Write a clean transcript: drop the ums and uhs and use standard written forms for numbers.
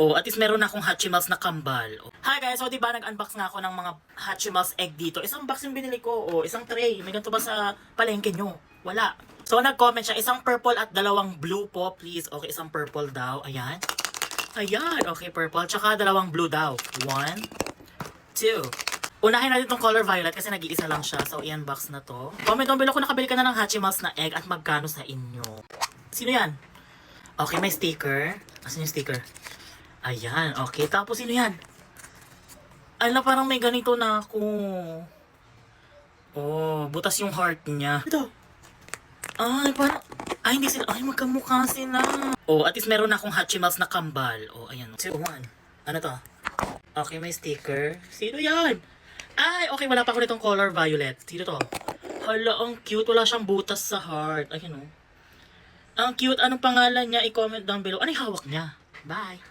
Oh, at least meron na akong Hatchimals na kambal. Oh. Hi guys, so diba nag-unbox nga ako ng mga Hatchimals egg dito. Isang box yung binili ko, oh, isang tray. May ganito ba sa palengke nyo? Wala. So nag-comment siya, isang purple at dalawang blue po, please. Okay, isang purple daw. Ayan. Ayan, okay, purple. Tsaka dalawang blue daw. 1, 2. Unahin natin itong color violet kasi nag-iisa lang siya. So, i-unbox na to. Comment down below kung nakabili ka na ng Hatchimals na egg at magkano sa inyo. Sino yan? Okay, may sticker. Asan yung sticker? Ayan, okay. Tapos, sino yan? Ala, parang may ganito na ako. Oh, butas yung heart niya. Ito. Ay, parang... Ay, hindi sila... Ay, magkamukha sila. Oh, at least meron na akong Hatchimals na kambal. Oh, ayan. 2, 1. Ano to? Okay, may sticker. Sino yan? Ay, okay. Wala pa ako nitong color violet. Sino to? Hala, ang cute. Wala siyang butas sa heart. Ayun, oh. Ang cute. Anong pangalan niya? I-comment down below. Ano yung hawak niya? Bye.